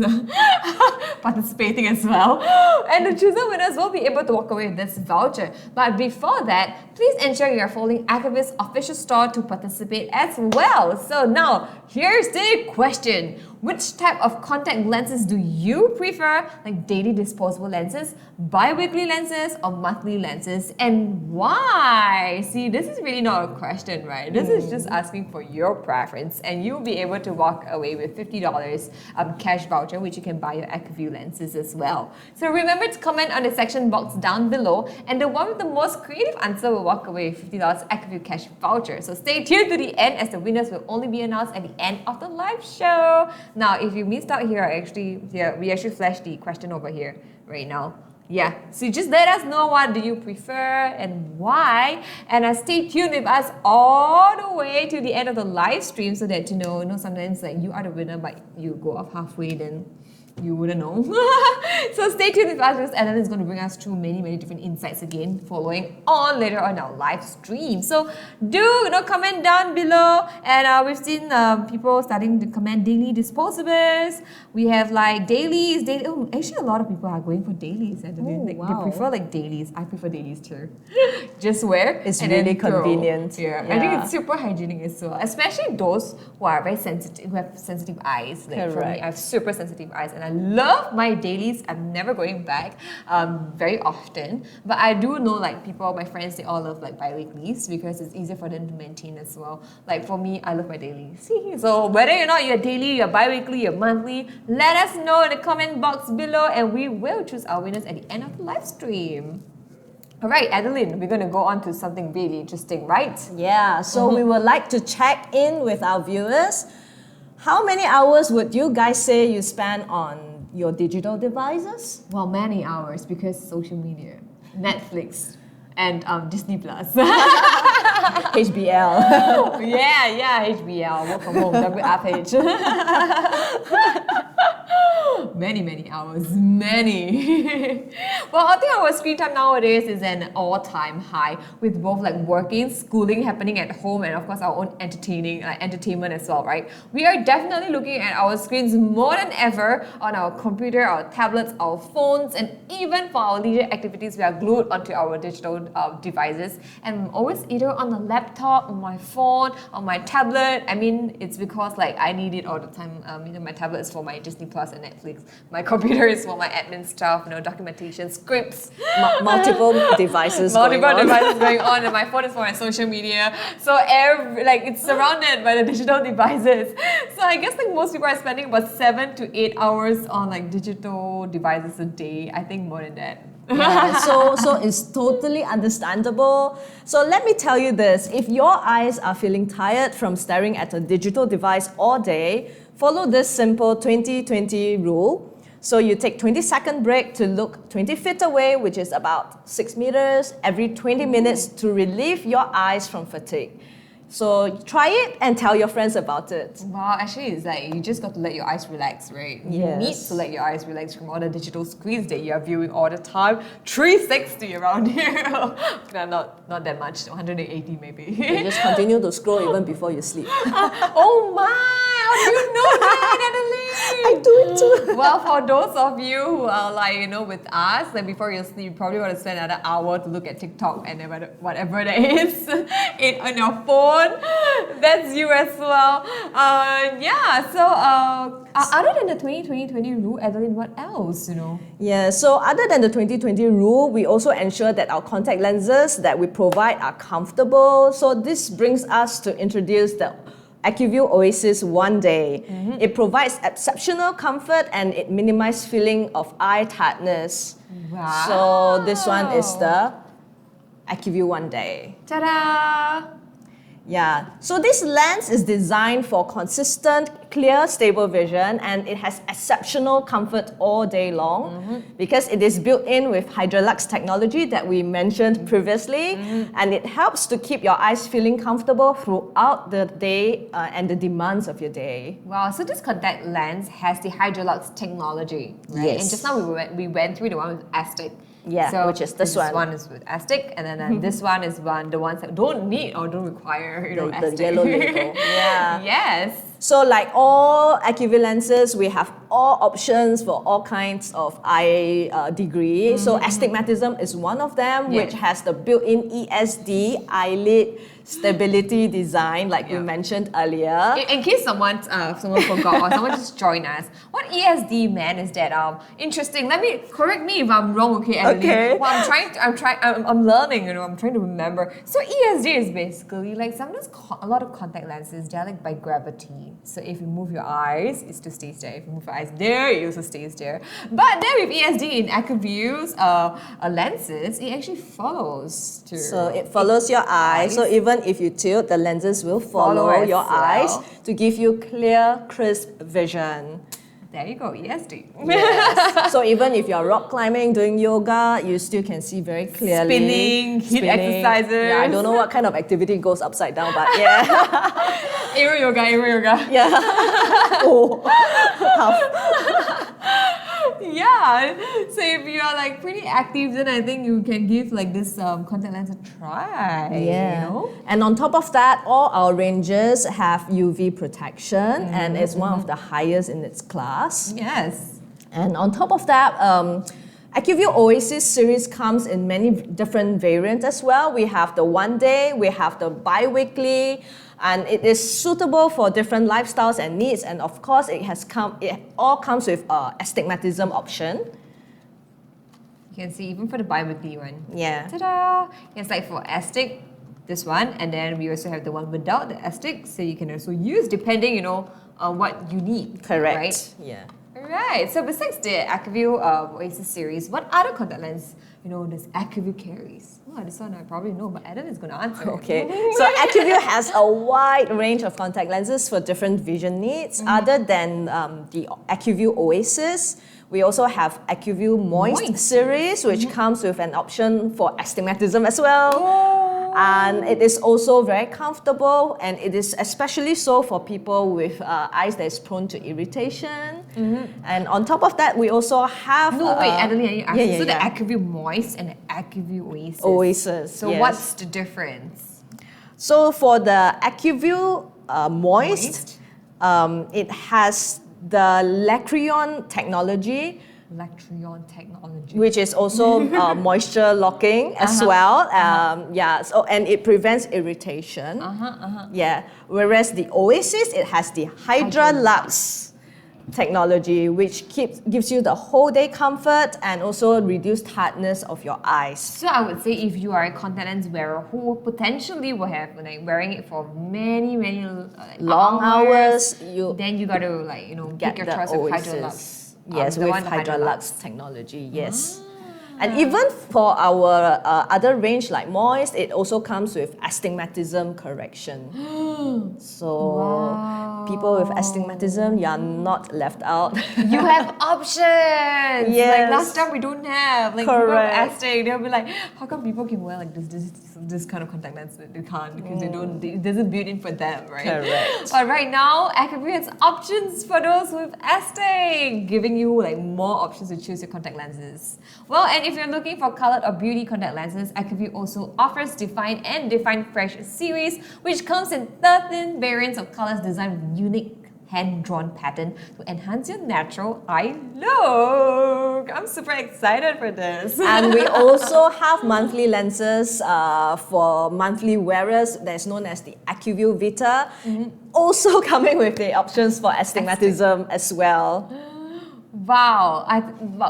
participating as well. And the chosen winners will be able to walk away with this voucher. But before that, please ensure you are following ACUVUE's official store to participate as well. So now, here's the question. Which type of contact lenses do you prefer? Like daily disposable lenses, bi-weekly lenses, or monthly lenses? And why? See, this is really not a question, right? This is just asking for your preference. And you'll be able to walk away with $50 cash voucher, which you can buy your ACUVUE lenses as well. So remember to comment on the section box down below. And the one with the most creative answer will walk away with $50 ACUVUE cash voucher. So stay tuned to the end as the winners will only be announced at the end of the live show. Now, if you missed out here, we actually flashed the question over here right now. Yeah, so just let us know what do you prefer and why, and stay tuned with us all the way to the end of the live stream so that sometimes like you are the winner but you go off halfway, then you wouldn't know. So stay tuned with us because Adeline is going to bring us through many different insights again following on later on our live stream. So do comment down below, and we've seen people starting to comment daily disposables. We have like dailies. Oh, actually a lot of people are going for dailies. Adeline. They prefer like dailies. I prefer dailies too. Just wear. It's and really then throw. convenient. Yeah. I think it's super hygienic as well, especially those who are very sensitive, who have sensitive eyes. Like for me, I have super sensitive eyes, and I love my dailies. I'm never going back very often, but I do know like people, my friends, they all love like bi-weeklies because it's easier for them to maintain as well. Like for me, I love my dailies. So whether or not you're daily, you're bi-weekly, you're monthly, let us know in the comment box below, and we will choose our winners at the end of the live stream. All right, Adeline, we're going to go on to something really interesting, right? Yeah, so we would like to check in with our viewers. How many hours would you guys say you spend on your digital devices? Well, many hours because social media, Netflix, and Disney Plus. HBL. yeah, HBL, work from home, WFH. Many hours, many. Well, I think our screen time nowadays is an all-time high with both like working, schooling happening at home, and of course our own entertainment as well, right? We are definitely looking at our screens more than ever on our computer, our tablets, our phones, and even for our leisure activities, we are glued onto our digital devices, and always either on the laptop, on my phone, on my tablet. I mean, it's because like I need it all the time. My tablet is for my Disney Plus and Netflix. My computer is for my admin stuff, documentation, scripts. Multiple devices devices going on, and my phone is for my social media. So it's surrounded by the digital devices. So I guess like most people are spending about 7 to 8 hours on like digital devices a day. I think more than that. Yeah, so it's totally understandable. So let me tell you this, if your eyes are feeling tired from staring at a digital device all day, follow this simple 20-20 rule. So you take 20-second break to look 20 feet away, which is about 6 meters, every 20 minutes to relieve your eyes from fatigue. So try it and tell your friends about it. Wow, actually it's like you just got to let your eyes relax, right? Yes. You need to let your eyes relax from all the digital screens that you are viewing all the time. 360 around here. not that much, 180 maybe. You just continue to scroll even before you sleep. Oh my! How do you know that, Adeline? I do it too. Well, for those of you who are with us, like before you sleep, you probably want to spend another hour to look at TikTok and whatever that is on your phone. That's you as well. Other than the 20-20-20 rule, Adeline, what else, Yeah, so other than the 20-20 rule, we also ensure that our contact lenses that we provide are comfortable. So this brings us to introduce the ACUVUE OASYS One Day. It provides exceptional comfort and it minimizes feeling of eye tiredness. Wow. So this one is the ACUVUE One Day. Ta-da! Yeah, so this lens is designed for consistent, clear, stable vision, and it has exceptional comfort all day long because it is built in with Hydrolux technology that we mentioned previously, and it helps to keep your eyes feeling comfortable throughout the day and the demands of your day. Wow, so this contact lens has the Hydrolux technology, right? Yes. And just now we went through the one with Astig. Yeah, so which is this one. This one is with Astig, and then this one is the ones that don't need or don't require, Astig. The yellow label. Yeah. Yes. So like all ACUVUE lenses, we have all options for all kinds of eye degree. So Astigmatism is one of them, which has the built-in ESD eyelid stability design, like we mentioned earlier. In case someone forgot or someone just joined us, what ESD meant is that interesting. Correct me if I'm wrong, okay, Adeline? Okay. Well, I'm learning. I'm trying to remember. So ESD is basically like sometimes a lot of contact lenses, they're like by gravity. So if you move your eyes, it still stays there. If you move your eyes there, it also stays there. But then with ESD in ACUVUE's lenses, it actually follows too. So it follows your eyes. So even if you tilt, the lenses will follow your eyes to give you clear, crisp vision. There you go, ESD. Yes. So even if you're rock climbing, doing yoga, you still can see very clearly. Spinning, HIIT exercises. Yeah, I don't know what kind of activity goes upside down, but yeah. Aero yoga. Yeah. Oh, tough. Yeah. So if you are like pretty active, then I think you can give like this contact lens a try. Yeah. You know? And on top of that, all our ranges have UV protection and it's one of the highest in its class. Yes. And on top of that, ACUVUE OASYS series comes in many different variants as well. We have the 1 day, we have the bi-weekly, and it is suitable for different lifestyles and needs. And of course, it all comes with astigmatism option. You can see even for the bi-weekly one. Yeah. Ta-da! It's like for astig, this one, and then we also have the one without the astig, so you can also use depending, you know, on what you need. Correct. Right? Yeah. Alright, so besides the ACUVUE OASYS series, what other contact lens, you know, does ACUVUE carries? Oh, this one I probably know, but Adam is going to answer. Okay, so ACUVUE has a wide range of contact lenses for different vision needs. Other than the ACUVUE OASYS, we also have ACUVUE Moist series, which comes with an option for astigmatism as well. And it is also very comfortable, and it is especially so for people with eyes that is prone to irritation. And on top of that, we also have... No, wait, Adeline, I need to ask you. So the yeah. ACUVUE Moist and the ACUVUE OASYS. OASYS, So yes. what's the difference? So for the ACUVUE Moist, it has the Lacrion technology, Lacrion technology. which is also moisture locking as well. Yeah, so, and it prevents irritation. Yeah, whereas the OASYS, it has the Hydra Lux technology, which gives you the whole day comfort and also reduced tiredness of your eyes. So I would say if you are a contact lens wearer who potentially will have like wearing it for many Long hours, then you got to like, you know, get pick your the choice of Hydra OASYS. Lux. Yes, The with one, the Hydra Hydra Lux technology, yes. And even for our other range like Moist, it also comes with astigmatism correction. So people with astigmatism, you are not left out. You have options. Yes. Like last time we don't have. Like Correct. people with astig, they'll be like, how come people can wear like this kind of contact lens that they can't because it doesn't build in for them, right? Correct. But right now, ACUVUE has options for those with astig, giving you like more options to choose your contact lenses. Well, and if you're looking for colored or beauty contact lenses, ACUVUE also offers Define and Define Fresh series, which comes in 13 variants of colors designed with unique hand-drawn pattern to enhance your natural eye look. I'm super excited for this. And we also have monthly lenses for monthly wearers that's known as the ACUVUE Vita, also coming with the options for astigmatism as well. Wow,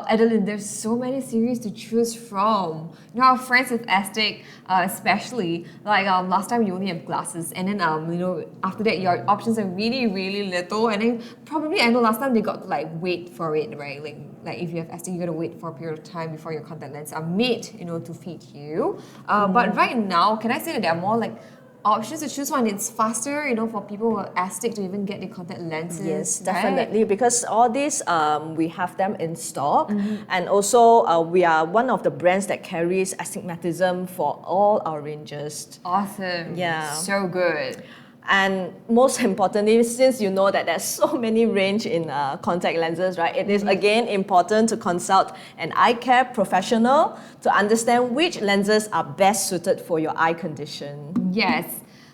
Adeline, there's so many series to choose from. You know, our friends with astig, especially, like last time you only have glasses, and then you know, after that your options are really little, and then probably I know last time they got to like wait for it, right? Like if you have astig, you gotta wait for a period of time before your contact lenses are made, you know, to fit you. But right now, can I say that there are more like options to choose one? It's faster, you know, for people who are astig to even get the contact lenses. Yes, right? definitely, because all these we have them in stock, and also we are one of the brands that carries astigmatism for all our ranges. Awesome. Yeah. So good. And most importantly, since you know that there's so many range in contact lenses, right? It is again important to consult an eye care professional to understand which lenses are best suited for your eye condition. Yes.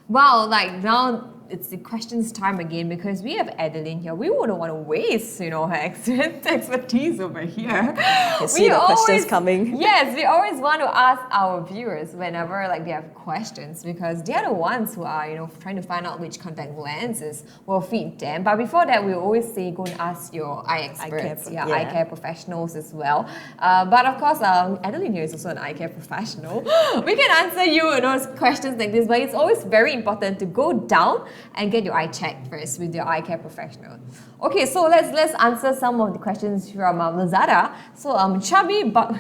Wow, like now it's the questions time again because we have Adeline here. We wouldn't want to waste, you know, her expertise over here. You see the questions coming. Yes, we always want to ask our viewers whenever like they have questions because they're the ones who are, you know, trying to find out which contact lenses will fit them. But before that, we always say go and ask your eye experts, eye care professionals as well. But of course, Adeline here is also an eye care professional. We can answer you know, questions like this, but it's always very important to go down and get your eye checked first with your eye care professional. Okay, so let's answer some of the questions from Lazada. So Chubby But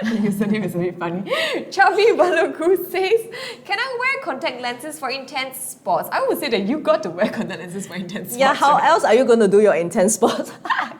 his name is very funny. Chubby Baloku says, "Can I wear contact lenses for intense sports?" I would say that you got to wear contact lenses for intense sports. Yeah, how else are you going to do your intense sports?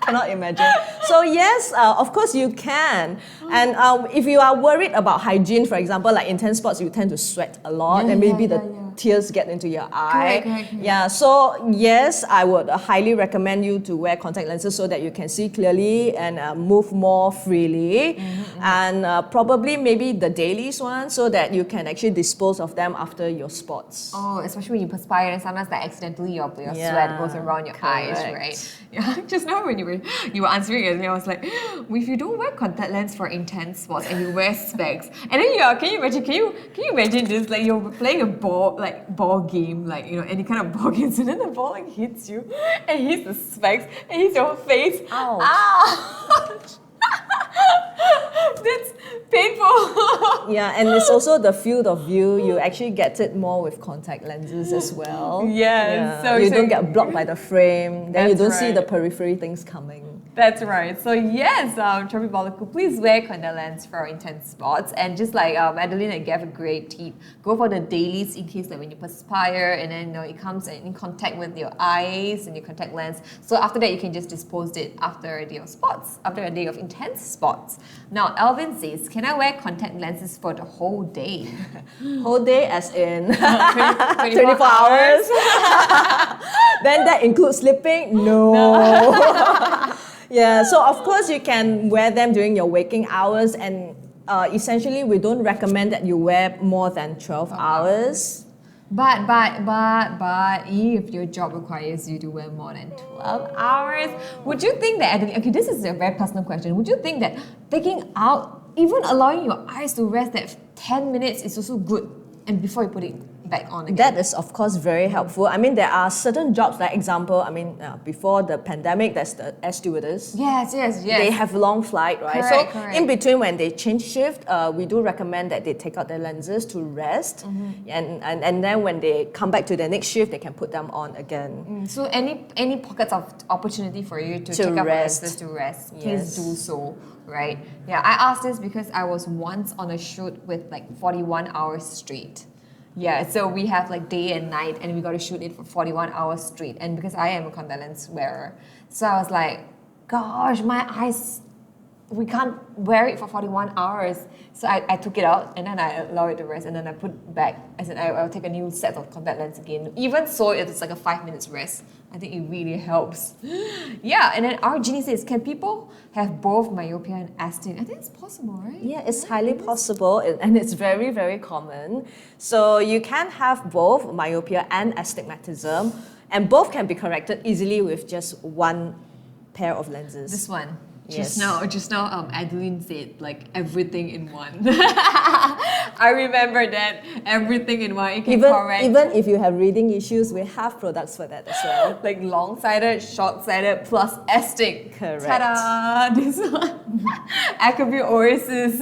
Cannot imagine. So yes, of course you can. And if you are worried about hygiene, for example, like intense sports, you tend to sweat a lot, and maybe the tears get into your eye. Correct. Yeah, so yes, I would highly recommend you to wear contact lenses so that you can see clearly and move more freely. And probably maybe the dailies one so that you can actually dispose of them after your sports. Oh, especially when you perspire and sometimes like accidentally your Yeah, sweat goes around your eyes, correct. right? Yeah. Just now when you were answering it, I was like, if you don't wear contact lens for intense sports and you wear specs, and then can you imagine this? Like you're playing a ball game, like any kind of ball games, and then the ball like hits you and hits the specs and hits your face. Ouch. Ouch. That's painful. Yeah, and it's also the field of view. You actually get it more with contact lenses as well. Yes, so you don't get blocked by the frame. Then you That's don't see right. the periphery things coming. That's right. So yes, Chubby Balaku, please wear contact lens for intense sports. And just like Adeline gave a great tip, go for the dailies in case that when you perspire and then it comes in contact with your eyes and your contact lens. So after that, you can just dispose it after a day of sports, after a day of intense sports. Now, Alvin says, can I wear contact lenses for the whole day? Whole day as in 24 hours. Then that includes sleeping? No. Yeah, so of course you can wear them during your waking hours, and essentially we don't recommend that you wear more than 12 hours. But if your job requires you to wear more than 12 hours, would you think that, okay, this is a very personal question, would you think that taking out, even allowing your eyes to rest that 10 minutes is also good, and before you put it back on again? That is of course very helpful. I mean, there are certain jobs, like example, before the pandemic, there's the air stewardess. Yes. They have long flight, right? Correct. In between when they change shift, we do recommend that they take out their lenses to rest. And then when they come back to the next shift, they can put them on again. So any pockets of opportunity for you to take up rest. lenses to rest, Yes. please do so, right? Yeah, I asked this because I was once on a shoot with like 41 hours straight. Yeah, so we have like day and night and we got to shoot it for 41 hours straight. And because I am a contact lens wearer, so I was like, gosh, my eyes, we can't wear it for 41 hours. So I took it out and then I allow it to rest and then I put it back. As in I'll take a new set of contact lens again. Even so, it's like a 5 minutes rest. I think it really helps. Yeah, and then our Ginny says, can people have both myopia and astig? I think it's possible, right? Yeah, it's highly possible and it's very, very common. So you can have both myopia and astigmatism, and both can be corrected easily with just one pair of lenses. This one. Yes. Just now, Adeline said like everything in one. I remember that, everything in one. You can correct. Even if you have reading issues, we have products for that as well. Like long-sighted, short-sighted, plus astig. Correct. Ta-da! This one. ACUVUE OASYS.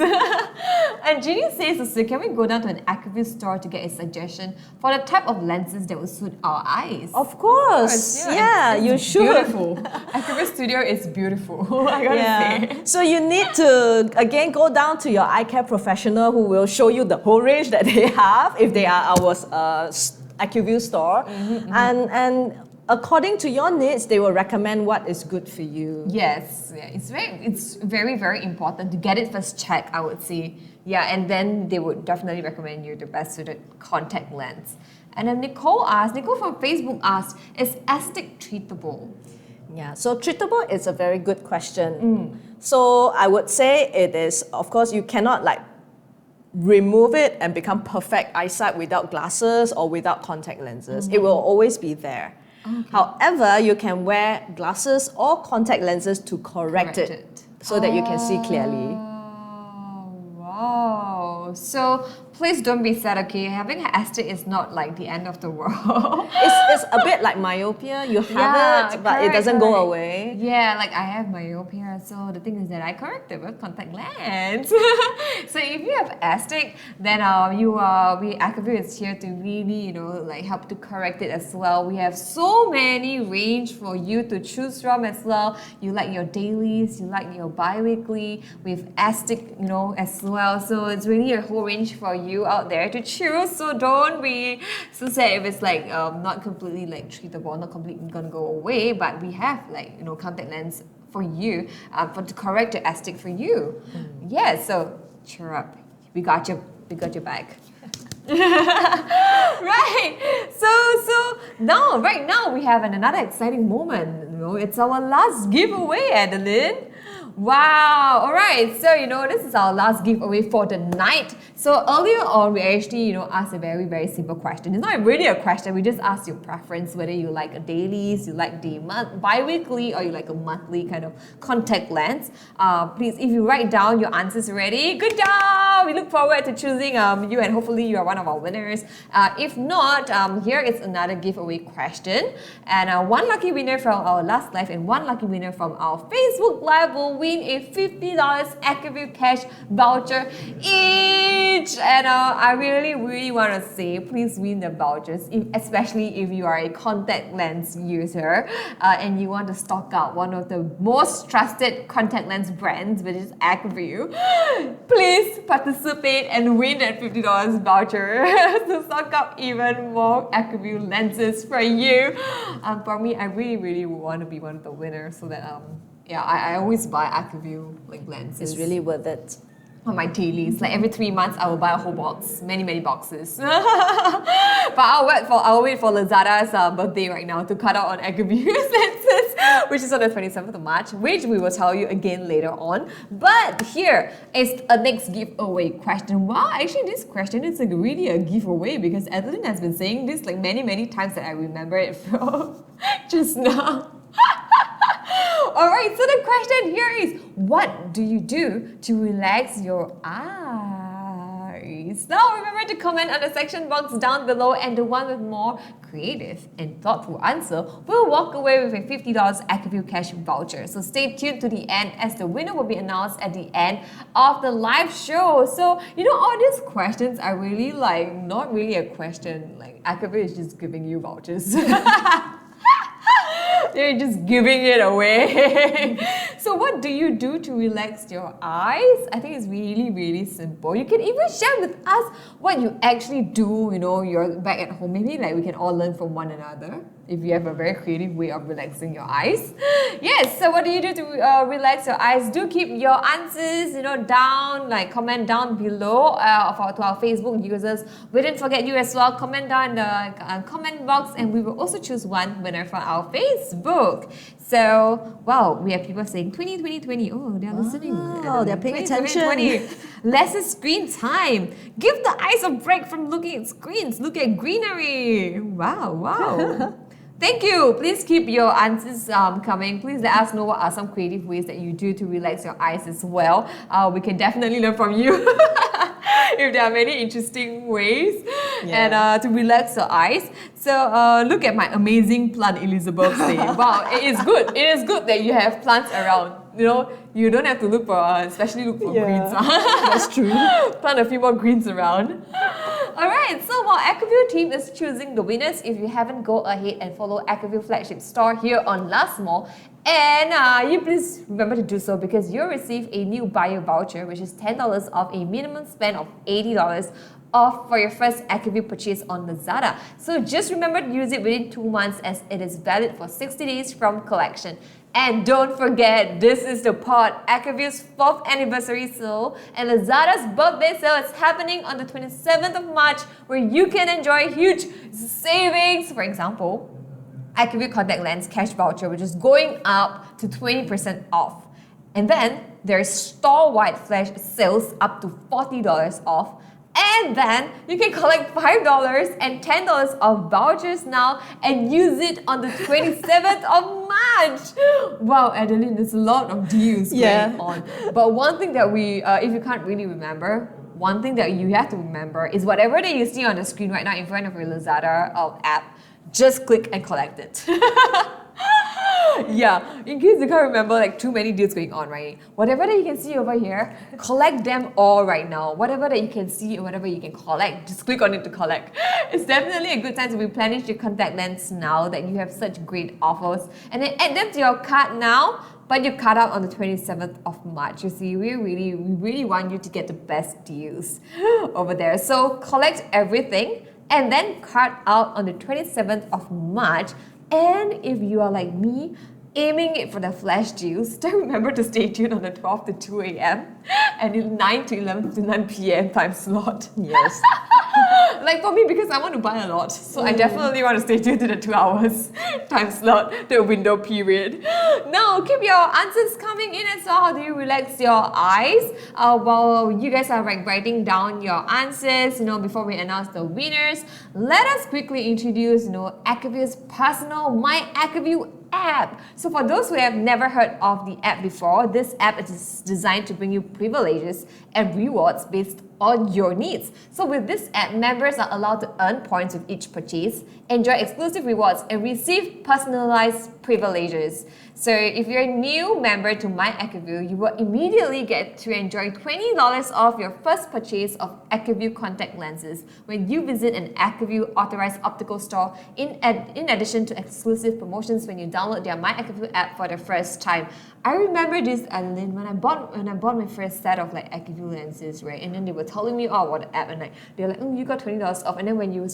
And Jeannie says, so can we go down to an ACUVUE store to get a suggestion for the type of lenses that will suit our eyes? Of course. Yeah, it's you should. Beautiful. ACUVUE Studio is beautiful. I gotta say. So you need to, again, go down to your eye care professional who will show you the whole range that they have if they are our ACUVUE store. And according to your needs, they will recommend what is good for you. Yes, yeah, it's very, very important to get it first checked, I would say. Yeah, and then they would definitely recommend you the best suited contact lens. And then Nicole from Facebook asked, is astig treatable? Yeah, so treatable is a very good question. So I would say it is, of course, you cannot like remove it and become perfect eyesight without glasses or without contact lenses. It will always be there. Okay. However, you can wear glasses or contact lenses to correct it so that you can see clearly. Wow. So please don't be sad, okay? Having astig is not like the end of the world. It's a bit like myopia. You have it, but it doesn't go away. Yeah, like I have myopia, so the thing is that I correct it with contact lens. So if you have astig, then ACUVUE is here to really, like help to correct it as well. We have so many range for you to choose from as well. You like your dailies, you like your bi-weekly with astig, as well. So it's really a whole range for you out there to choose. So don't be so sad if it's like not completely like treatable, not completely gonna go away. But we have like contact lens for you, to correct your astig for you. Yeah. So cheer up. We got your back. Right. So now, right now, we have another exciting moment. You know, it's our last giveaway, Adeline. Wow. All right. So, this is our last giveaway for the night. So earlier on, we actually, asked a very, very simple question. It's not really a question. We just asked your preference, whether you like a dailies, you like the bi-weekly, or you like a monthly kind of contact lens. Please, if you write down your answers already, good job. We look forward to choosing you, and hopefully you are one of our winners. If not, here is another giveaway question. And one lucky winner from our LazLive and one lucky winner from our Facebook Live will win a $50 ACUVUE cash voucher each. And I really, really want to say, please win the vouchers, especially if you are a contact lens user and you want to stock up one of the most trusted contact lens brands, which is ACUVUE. Please participate and win that $50 voucher to stock up even more ACUVUE lenses for you. For me, I really, really want to be one of the winners, so that I always buy ACUVUE lenses. It's really worth it. On my dailies, like every 3 months, I will buy a whole box, many boxes. But I'll wait for Lazada's birthday right now to cut out on ACUVUE lenses, which is on the 27th of March, which we will tell you again later on. But here is a next giveaway question. Wow, actually this question is really a giveaway, because Adeline has been saying this many times that I remember it from just now. Alright, so the question here is, what do you do to relax your eyes? Now remember to comment on the section box down below, and the one with more creative and thoughtful answer will walk away with a $50 ACUVUE cash voucher. So stay tuned to the end, as the winner will be announced at the end of the live show. So, all these questions are really not really a question. ACUVUE is just giving you vouchers. They're just giving it away. So what do you do to relax your eyes? I think it's really, really simple. You can even share with us what you actually do, you're back at home. Maybe we can all learn from one another, if you have a very creative way of relaxing your eyes. Yes, so what do you do to relax your eyes? Do keep your answers, down, comment down below to our Facebook users. We didn't forget you as well. Comment down in the comment box, and we will also choose one winner from our Facebook. So, wow, we have people saying 20. Oh, they're listening. Oh, they're paying attention. 20. Lesser screen time. Give the eyes a break from looking at screens. Look at greenery. Wow. Thank you. Please keep your answers coming. Please let us know what are some creative ways that you do to relax your eyes as well. We can definitely learn from you if there are many interesting ways and to relax your eyes. So look at my amazing plant, Elizabeth say. Wow, it is good. It is good that you have plants around. You don't have to look for, especially look for greens. That's true. Plant a few more greens around. Alright, so while ACUVUE team is choosing the winners, if you haven't, go ahead and follow ACUVUE flagship store here on LazMall. And you please remember to do so, because you'll receive a new buyer voucher, which is $10 off a minimum spend of $80 off for your first ACUVUE purchase on Lazada. So just remember to use it within 2 months, as it is valid for 60 days from collection. And don't forget, this is the part, ACUVUE's 4th anniversary sale, and Lazada's birthday sale is happening on the 27th of March, where you can enjoy huge savings. For example, ACUVUE contact lens cash voucher, which is going up to 20% off. And then there's store-wide flash sales up to $40 off. And then you can collect $5 and $10 of vouchers now and use it on the 27th of March. Wow, Adeline, there's a lot of deals going on. But one thing that we, if you can't really remember, one thing that you have to remember is whatever that you see on the screen right now in front of your Lazada app, just click and collect it. In case you can't remember too many deals going on, right? Whatever that you can see over here, collect them all right now. Whatever that you can see or whatever you can collect, just click on it to collect. It's definitely a good time to replenish your contact lens now that you have such great offers. And then add them to your cart now, but you cut out on the 27th of March. You see, we really want you to get the best deals over there. So collect everything and then cut out on the 27th of March. And if you are like me, aiming it for the flash deals. Still remember to stay tuned on the 12 to 2 a.m. and the 9 to 11 to 9 p.m. time slot. Yes. Like for me, because I want to buy a lot, so I definitely want to stay tuned to the 2 hours time slot, the window period. Now, keep your answers coming in as well. How do you relax your eyes? While you guys are like writing down your answers, before we announce the winners, let us quickly introduce, ACUVUE's personal My ACUVUE app. So for those who have never heard of the app before, this app is designed to bring you privileges and rewards based on your needs. So with this app, members are allowed to earn points with each purchase, enjoy exclusive rewards, and receive personalized privileges. So if you're a new member to My ACUVUE, you will immediately get to enjoy $20 off your first purchase of ACUVUE contact lenses when you visit an ACUVUE authorized optical store, in addition to exclusive promotions when you download their My ACUVUE app for the first time. I remember this, Adeline, when I bought my first set of like ACUVUE lenses, right? And then they were telling me about the app, and they're like, you got $20 off. And then when you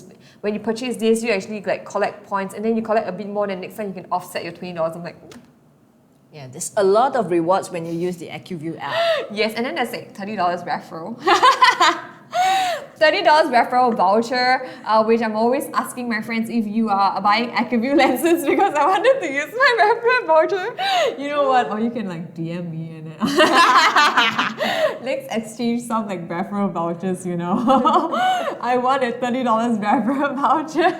purchase this, you actually like collect points, and then you collect a bit more. Then next time you can offset your $20. I'm like, Yeah, there's a lot of rewards when you use the ACUVUE app. yes, and then there's like $30 referral. $30 referral voucher, which I'm always asking my friends if you are buying ACUVUE lenses because I wanted to use my referral voucher. You know what? Or you can like DM me and then let's exchange some like referral vouchers, I want a $30 referral voucher.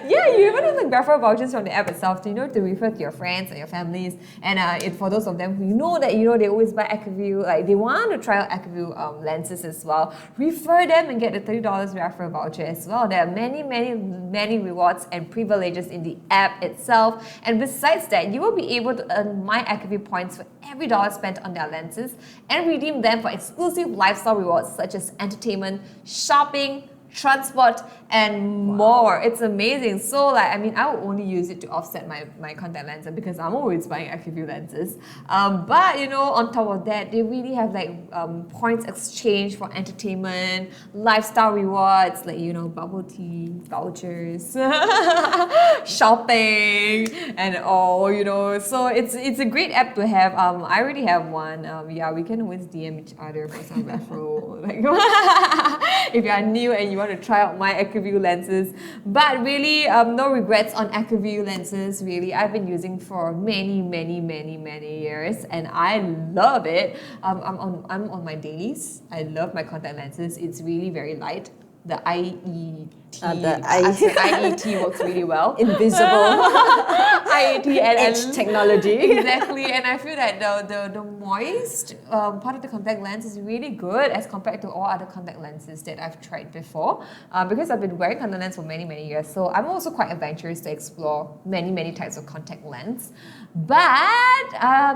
Yeah, you even have like referral vouchers from the app itself to refer to your friends and your families. And for those of them who they always buy ACUVUE, like they want to try out ACUVUE lenses as well, refer them and get the $30 referral voucher as well. There are many, many, many rewards and privileges in the app itself. And besides that, you will be able to earn My ACUVUE points for every dollar spent on their lenses and redeem them for exclusive lifestyle rewards such as entertainment, shopping, transport, and more. It's amazing. So I will only use it to offset my contact lenses because I'm always buying ACUVUE lenses. But on top of that, they really have like points exchange for entertainment, lifestyle rewards, like bubble tea vouchers, shopping, and all. So it's a great app to have. I already have one. Yeah, we can always DM each other for some referral. Like if you are new and you want to try out My ACUVUE lenses. But really, no regrets on ACUVUE lenses. Really, I've been using for many, many, many, many years, and I love it. I'm on my dailies. I love my contact lenses. It's really very light. The IET works really well. Invisible IET and edge technology. Exactly, and I feel that the moist part of the contact lens is really good as compared to all other contact lenses that I've tried before. Because I've been wearing contact lens for many, many years, so I'm also quite adventurous to explore many, many types of contact lens. But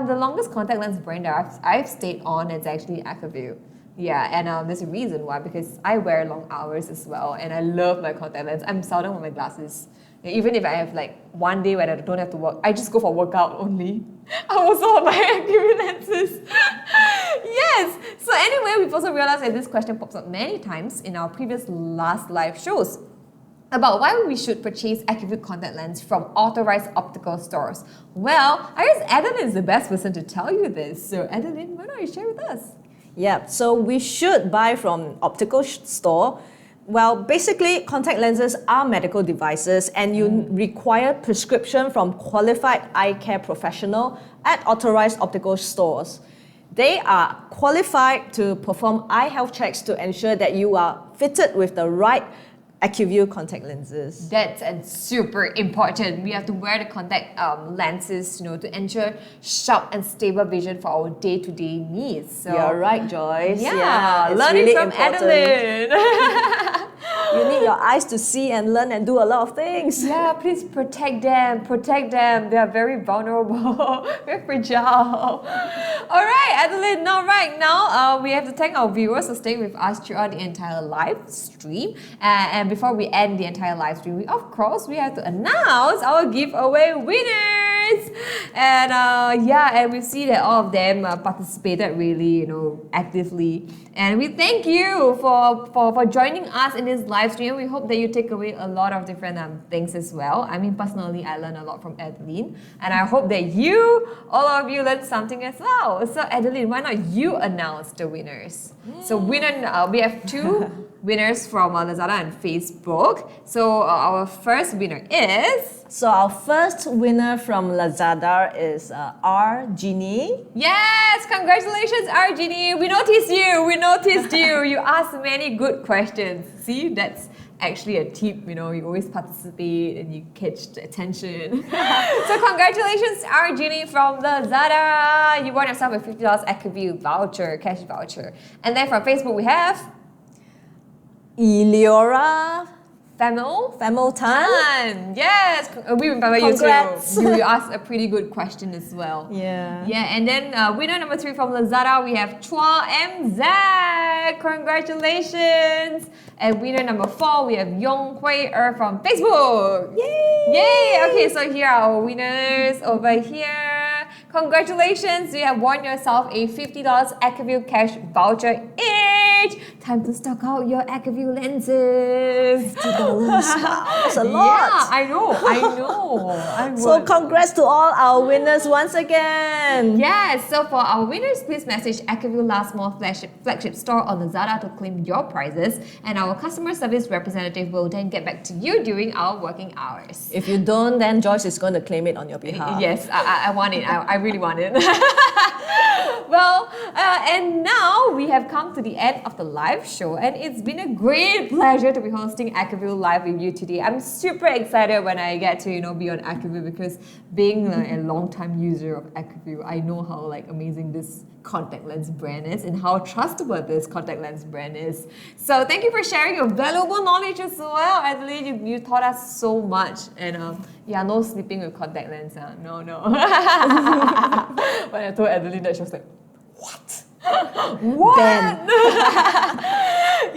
the longest contact lens brand that I've stayed on is actually ACUVUE. Yeah, and there's a reason why, because I wear long hours as well, and I love my contact lens. I'm seldom on my glasses. Even if I have like one day when I don't have to work, I just go for workout only. I'm also on my ACUVUE lenses. Yes! So anyway, we've also realized that this question pops up many times in our previous LazLive shows about why we should purchase ACUVUE contact lens from authorized optical stores. Well, I guess Adeline is the best person to tell you this. So Adeline, why don't you share with us? Yeah, so we should buy from optical store. Well, basically, contact lenses are medical devices, and you require prescription from qualified eye care professional at authorized optical stores. They are qualified to perform eye health checks to ensure that you are fitted with the right ACUVUE contact lenses. That's super important. We have to wear the contact lenses, to ensure sharp and stable vision for our day-to-day needs. So, you're right, Joyce. Yeah, it's learning really from important. Adeline. You need your eyes to see and learn and do a lot of things. Yeah, please protect them. Protect them. They are very vulnerable, very fragile. All right, Adeline. Right now, we have to thank our viewers for staying with us throughout the entire live stream. And before we end the entire live stream, we have to announce our giveaway winners. winners. And and we see that all of them participated really, actively. And we thank you for joining us in this live stream. We hope that you take away a lot of different things as well. I mean, personally, I learned a lot from Adeline, and I hope that all of you learned something as well. So Adeline, why not you announce the winners? So we have two winners from Lazada and Facebook. So our first winner is... So our first winner from Lazada is R. Jeannie. Yes, congratulations, R. Jeannie. We noticed you. You asked many good questions. See, that's actually a tip, you always participate and you catch the attention. So congratulations, R. Jeannie from Lazada. You won yourself a $50 ACUVUE voucher, cash voucher. And then from Facebook we have Eleora Famil Tan. Yes, we remember Congrats. you too. You asked a pretty good question as well. Yeah. And then winner number 3 from Lazada, we have Chua M. Zach. Congratulations. And winner number 4, we have Yong Hui Er from Facebook. Yay! Okay, so here are our winners over here. Congratulations, you have won yourself a $50 ACUVUE cash voucher each. Time to stock out your ACUVUE lenses. $50. Wow, that's a lot. Yeah, I know. So congrats to all our winners once again. Yes, so for our winners, please message ACUVUE Last Mall flagship store on Lazada to claim your prizes, and our customer service representative will then get back to you during our working hours. If you don't, then Joyce is going to claim it on your behalf. Yes, I want it. I really want it. Well, and now we have come to the end of the live show, and it's been a great pleasure to be hosting ACUVUE Live with you today. I'm super excited when I get to be on ACUVUE, because being a long-time user of ACUVUE, I know how amazing this contact lens brand is and how trustworthy this contact lens brand is. So thank you for sharing your valuable knowledge as well, Adeline. You taught us so much, and no sleeping with contact lens. No. When I told Adeline that, she was like, what? What? Then.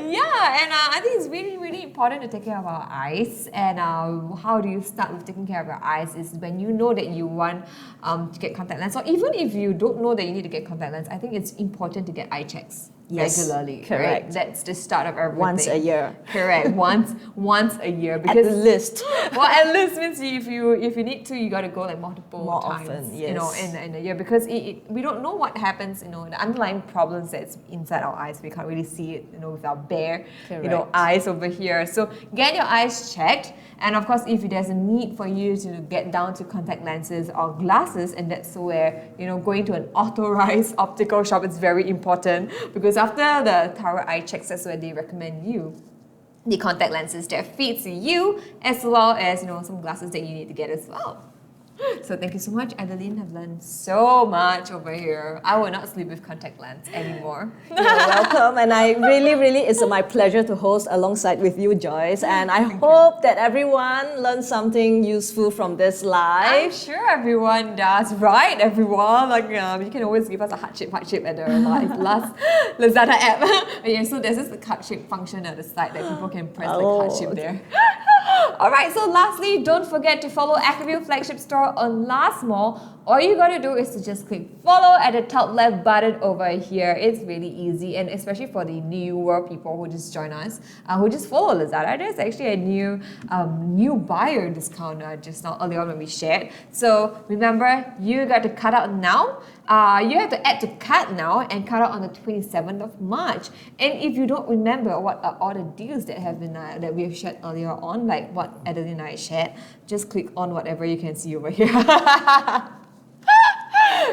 Yeah, and I think it's really, really important to take care of our eyes. And how do you start with taking care of your eyes is when you know that you want to get contact lens, or even if you don't know that you need to get contact lens, I think it's important to get eye checks regularly. Correct. Right? That's the start of everything. Once a year. Correct. Once a year. Because At least. Well, at least means if you need to, you got to go multiple More times. often, yes. In a year, because we don't know what happens. The underlying problems that's inside our eyes. We can't really see it. With our bare, eyes over here. So get your eyes checked. And of course, if there's a need for you to get down to contact lenses or glasses, and that's where, going to an authorized optical shop is very important, because after the thorough eye checks, that's where they recommend you the contact lenses that fits you, as well as, some glasses that you need to get as well. So thank you so much, Adeline. I've learned so much over here. I will not sleep with contact lens anymore. You're welcome, and I really, it's my pleasure to host alongside with you, Joyce. And I hope that everyone learned something useful from this I'm live. sure everyone does, right? Everyone, you can always give us a heart shape at the Lazada app. Yeah, so there's this heart shape function at the side that people can press heart shape there. Alright, so lastly, don't forget to follow ACUVUE flagship store on Last Mall. All you gotta do is to just click follow at the top left button over here. It's really easy, and especially for the newer people who just join us, who just follow Lazada, there's actually a new buyer discount just now earlier on when we shared. So remember, you got to cut out now. You have to add to cart now and cut out on the 27th of March. And if you don't remember what are all the deals that have been that we have shared earlier on, like what Adeline and I shared, just click on whatever you can see over here.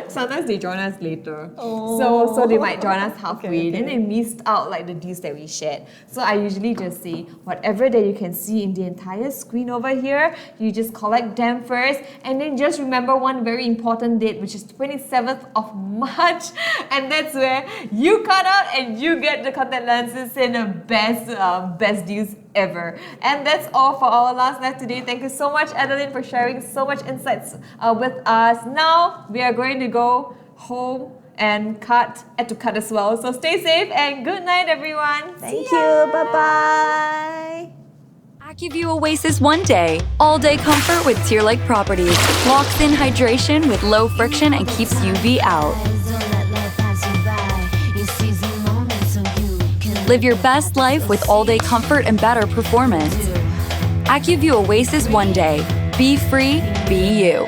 Sometimes they join us later. So they might join us halfway. Then they missed out the deals that we shared. So I usually just say whatever that you can see in the entire screen over here, you just collect them first, and then just remember one very important date, which is 27th of March, and that's where you cut out and you get the contact lenses and the best deals ever. And that's all for our last live today. Thank you so much, Adeline, for sharing so much insights with us. Now we are going to go home and cut as well. So stay safe and good night, everyone. Thank you. Bye-bye. ACUVUE OASYS One Day. All-day comfort with tear-like properties. Locks in hydration with low friction and keeps UV out. Live your best life with all-day comfort and better performance. ACUVUE OASYS One Day. Be free, be you.